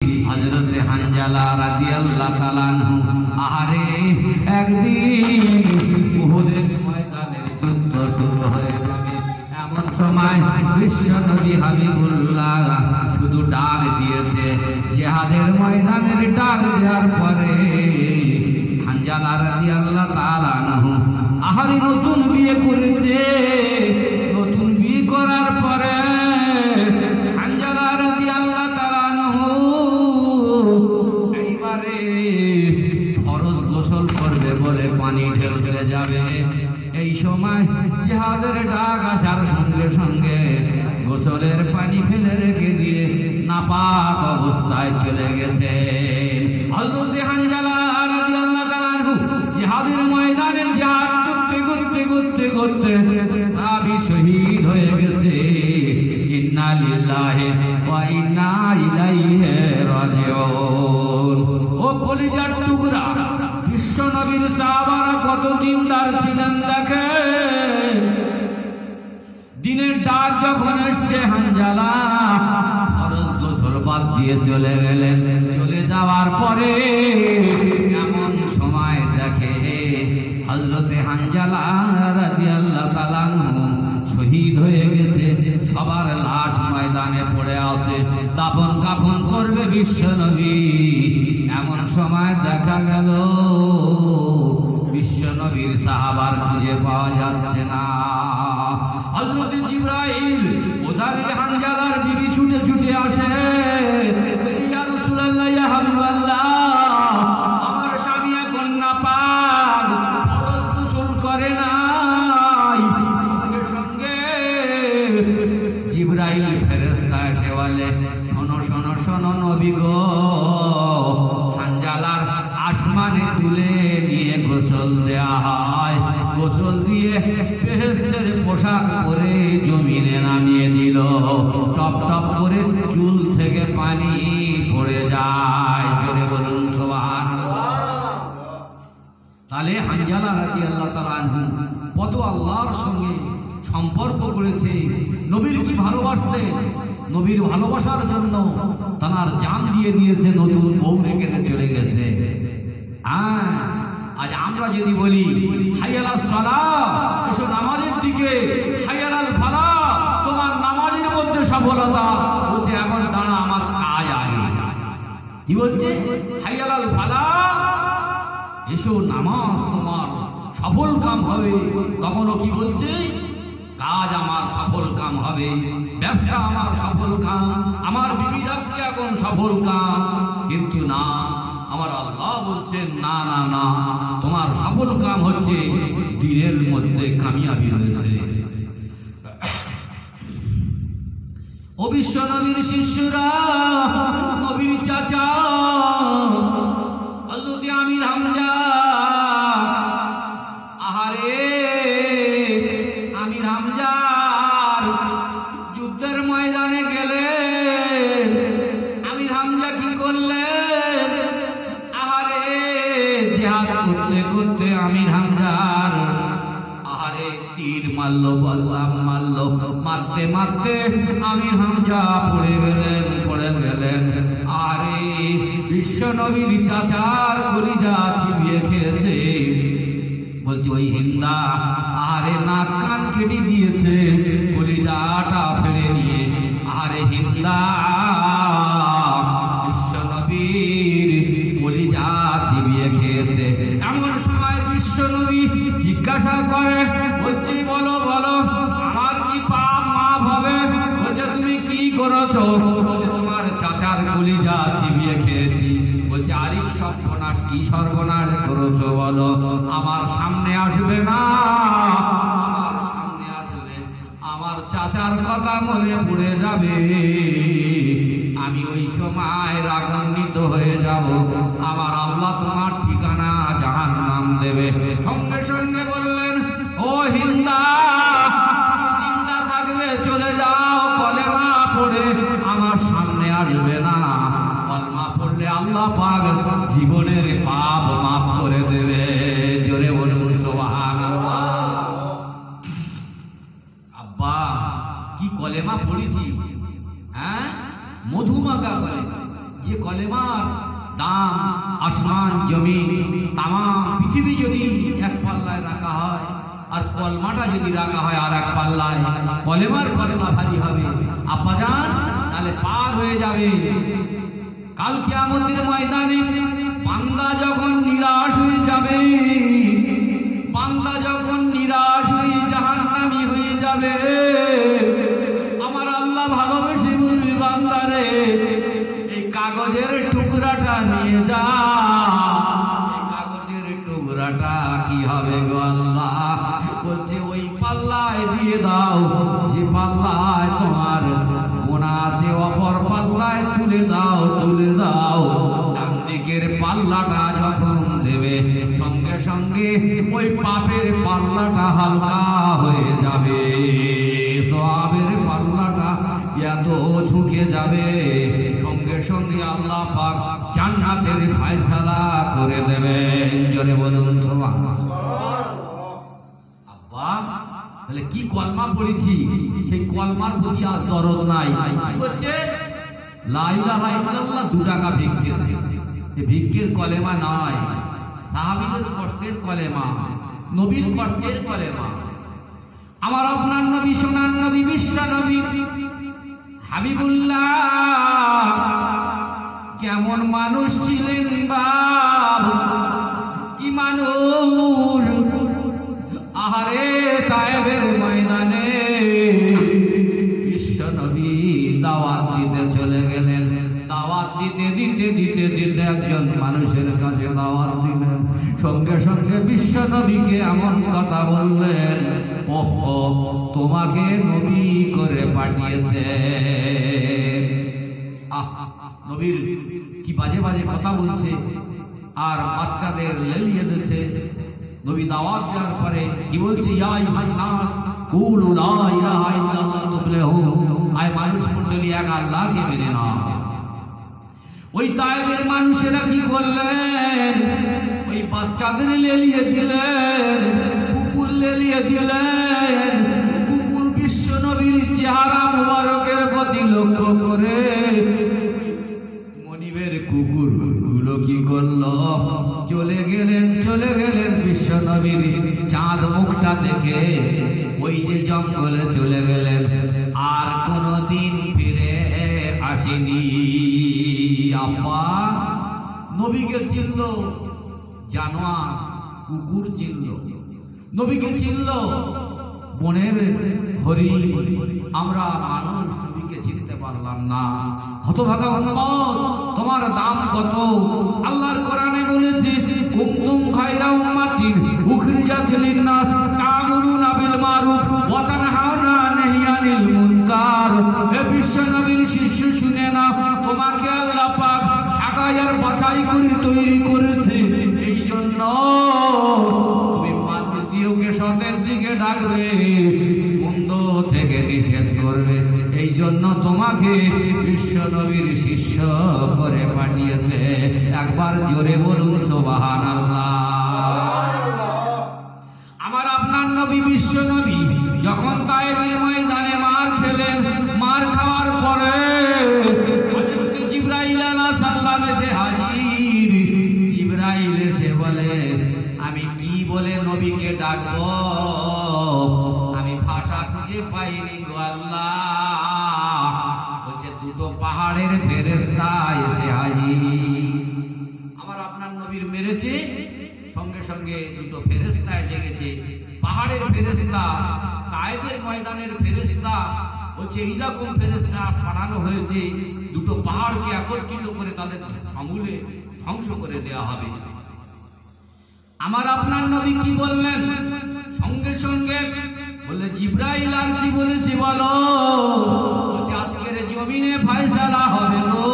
হযরত হানজালা রাদিয়াল্লাহু তাআলা আনহু আহারে একদিন উহুদের ময়দানের যুদ্ধ শুরু হয়ে যাবে এমন সময় বিশ্বনবী হাবিবুল্লাহ শুধু ডাক দিয়েছে। জিহাদের ময়দানের ডাক দেওয়ার পরে হানজালা রাদিয়াল্লাহু তাআলা আনহু আহারে নতুন বিয়ে করেছে। নতুন বিয়ে করার পরে হানজালা রাদিয়াল্লাহু তাআলা আনহু এইবারে ফরজ গোসল করবে বলে পানি ঢেলতে যাবে। এই সময় জিহাদের ডাক আসার সঙ্গে সঙ্গে গোসলের পানি ফেলে রেখে দিয়ে নাপাক অবস্থায় চলে গেছেন। হযরত হানজালা রাদিয়াল্লাহু তাআলা আনহু জিহাদের ময়দানে জিহাদ করতে সাহাবী শহীদ হয়ে গেছে। ইন্না লিল্লাহি ওয়া ইন্না ইলাইহি রাজিউন। ও কলিজার টুকরা, বিশ্ব নবীর সাহাবারা কত দিনদার ছিলেন দেখে। দিনের ডাক যখন এসছে হানজালা ফরজ গোসল বাদ দিয়ে চলে গেলেন। চলে যাওয়ার পরে এমন সময় দেখে হযরতে হানজালা রাদিয়াল্লাহু তাআলা আনহু শহীদ হয়ে গেছে। সবার লাশ ময়দানে পড়ে আছে, দাফন কাফন করবে বিশ্বনবী। এমন সময় দেখা গেল বিশ্বনবীর সাহাবার খুঁজে পাওয়া যাচ্ছে না। হযরত জিবরাইল ওদারে হানজালার বিবি ছুটে ছুটে আসে, ইয়া রাসূলুল্লাহ, ইয়া হাবিবাল্লাহ, আমার স্বামী এখন নাপাক, ফরজ গোসল করে নাই। সঙ্গে সঙ্গে জিবরাইল ফেরেশতা এসে বলে, শোনো শোনো শোনো নবী গো, হানজালার আসমানে তুলে নিয়ে গোসল দেয়া হয়। গোসল দিয়ে বেহেশতের পোশাক পরে জমিনে নামিয়ে দিল। টপ টপ করে চুল থেকে পানি পড়ে যায়। জোরে বলুন সুবহানাল্লাহ। তাহলে হানজালা রাদিয়াল্লাহু তাআলা আনহু কত আল্লাহর সঙ্গে সম্পর্ক করেছে, নবীর কি ভালোবাসতেন। নবীর ভালোবাসার জন্য তার জান দিয়ে দিয়েছে, নতুন বউ রেখে চলে গেছে। আজ আমরা যদি বলি হাইয়ালাস সালাহ, এসো নামাজের দিকে, হাইয়ালাল ফালাহ, তোমার নামাজের মধ্যে সফলতা, বলছে এখন দাঁড়া আমার কাজ আগে। কি বলছে? হাইয়ালাল ফালাহ, এসো নামাজ তোমার সফল কাম হবে। তখনও কি বলছে? কাজ আমার সফল কাম হবে, ব্যবসা আমার সফল কাম, আমার বিবি ডাকছে এখন সফল কাম। কিন্তু না, আমার আল্লাহ বলছেন না না না, তোমার সফল কাম হচ্ছে দিনের মধ্যে কামিয়াবি রয়েছে। ও বিশ্ব নবীর শিষ্যরা, নবীর চাচা হযরত আমির হামজা, আহারে আমির হামজার যুদ্ধের ময়দানে গেলেন। আমির হামজা কি করলেন? আহারে জিহাদ করতে করতে আমির হামজার আহারে তীর মারলো, বললাম মারলো, মারতে মারতে আমির হামজা পড়ে গেলেন। আরে বিশ্ব নবীর চাচার কলিজা চিবিয়ে খেয়েছে। বলছি ওই হিন্দা আহারে নাক কান কেটে দিয়েছে, কলিজাটা ফেলে নিয়ে আহারে হিন্দা বিশ্ব নবীর কলিজা চিবিয়ে খেয়েছে। এমন সময় বিশ্ব নবী জিজ্ঞাসা করে, বলছি বলো বলো, আমার কি পাপ মাফ হবে? বলছে তুমি কি করেছো? বলছে তোমার চাচার কলিজা চিবিয়ে খেয়েছি। বলছে আরে সর্বনাশ, কি সর্বনাশ করেছো বলো? আমার সামনে আসবে না, আমার সামনে আসলে আমার চাচার কথা মনে পড়ে যাবে, আমি ওই সময় রাগান্বিত হয়ে যাব, আমার আল্লাহ তোমার ঠিকানা জাহান্নাম দেবে। সঙ্গে সঙ্গে বললেন, ও হিন্দা, তুমি জিন্দা থাকলে চলে যাও, কলেমা পড়ে আমার সামনে আসবে না। কলমা পড়লে আল্লাহ পাক জীবনের পাপ মাফ করে দেবে। জোরে বলুন সুবহানাল্লাহ। আব্বা কি কলেমা পড়েছি, হ্যাঁ, মধুমাখা কলেমা। যে কলেমার দাম আসমান জমিন তামাম পৃথিবী যদি এক পাল্লায় রাখা হয় আর কলমাটা যদি রাখা হয় আর এক পাল্লায়, কলেমার পাল্লা ভারী হবে আব্বাজান, তাহলে পার হয়ে যাবে। কাল কিয়ামতের ময়দানে বান্দা যখন নিরাশ হয়ে যাবে, বান্দা যখন নিরাশ হয়ে জাহান্নামী হয়ে যাবে, আমার আল্লাহ ভালোবেসে বলবে বান্দারে এই কাগজের টুকরাটা নিয়ে যা। এই কাগজের টুকরাটা কি হবে গো আল্লাহ? বলছে ওই পাল্লায় দিয়ে দাও যে পাল্লায় তোমার গোনা আছে, অপর পাল্লায় তুলে দাও, তুলে দাও। ডান দিকের পাল্লাটা যখন দেবে সঙ্গে সঙ্গে ওই পাপের পাল্লাটা হালকা হয়ে যাবে, সওয়াবের পাল্লাটা এত ঝুঁকে যাবে, সঙ্গে সঙ্গে আল্লাহ পাক জান্নাতের ফয়সালা করে দেবেন। জোরে বলুন সুবহানাল্লাহ। আব্বা তাহলে কি কলমা পড়েছি, সেই কলমার প্রতি আজ দরদ নাই। কি হচ্ছে? লা ইলাহা ইল্লাল্লাহ 2 টাকা ভিক্ষে দেয়। এই ভিক্ষের কলেমা নয়, সাহাবীদের কষ্টের কলেমা, নবীর কষ্টের কলেমা। আমার আপনার নবী, সোনার নবী, বিশ্ব নবী হাবিবুল্লাহ কেমন মানুষ ছিলেন বাপ, কি মানুষ। আহারে তায়েবের ময়দানে বিশ্ব নবী দাওয়াত দিতে চলে গেলেন। দাওয়াত দিতে দিতে দিতে দিতে একজন মানুষের কাছে দাওয়াত দিলেন, সঙ্গে সঙ্গে বিশ্ব নবীকে এমন কথা বললেন, ওহো তোমাকে নবী করে পাঠিয়েছে। নবীর কি বাজে বাজে কথা বলছে আর বাচ্চাদের লেলিয়ে দিচ্ছে। নবী দাওয়াত দেওয়ার পরে কি বলছে? ইয়া আইয়ুহান নাস কুলু লা ইলাহা ইল্লাল্লাহ তুফলিহু। আয় মানুষ মণ্ডলী, এক আল্লাহকে মেনে নাও। ওই তায়েবের মানুষেরা কি করলেন? ওই বাচ্চাদের লেলিয়ে দিলেন, কুকুর লেলিয়ে দিলেন। কুকুর বিশ্ব নবীর চেহারা মুবারকের প্রতি লক্ষ্য করে মনিবের কুকুর গুলো কি করলো? চলে গেলেন বিশ্ব নবীর চাঁদ মুখটা দেখে ওই যে জঙ্গলে চলে গেলেন, আর কোনদিন ফিরে আসেনি। আব্বা নবীকে চিনল, জানোয়ার কুকুর চিনল, নবীকে চিনল বনের হরিণ। আমরা মানুষ নবীকে চিনতে পারলাম না। হতভাগা উম্মত, তোমার দাম কত? আল্লাহর কোরআনে বলেছে কুনতুম খায়রা উম্মাতিন উখরিজাত লিন-নাস তা'মুরুনা বিল মারুফ ওয়া তানহাউনা আনিল মুনকার। হে বিশ্ব নবীর শিষ্য শুনে না, তোমাকে আল্লাহ পাক ছাঁটাই আর বাছাই করে তৈরি করেছে। এই জন্য তুমি মানুষকে সতের দিকে ডাকবে, মন্দ থেকে নিষেধ করবে। এই জন্য তোমাকে বিশ্ব নবীর শিষ্য করে পাঠিয়েছে। একবার জোরে বলুন সুবহানাল্লাহ। আমার আপনার নবী বিশ্ব নবী যখন তায়েবের ময়দানে মার খেলেন, মার খাওয়ার পরে হযরত জিবরাইল আলাইহিস সালাম এসে হাজির। জিবরাইল এসে বলে, আমি কি বলে নবীকে ডাকবো? আমি ভাষা খুঁজে পাইনি গো আল্লাহ। বলছে 2 পাহাড়ের ফেরেশতা এসে হাজির। আমার আপনার নবীর মেরেছে, সঙ্গে সঙ্গে 2 ফেরেশতা এসে গেছে। পাহাড়ের ফেরেশতা, তায়েবের ময়দানের ফেরেশতা। বলছে এইরকম ফেরেশতা পাঠানো হয়েছে, 2 পাহাড়কে একত্রিত করে তাদের সমূলে ধ্বংস করে দেওয়া হবে। আমার আপনার নবী কি বললেন? সঙ্গে সঙ্গে বলে জিবরাইল আর কি বলেছে বলো? বলছে আজকের জমিনে ফয়সালা হবে গো।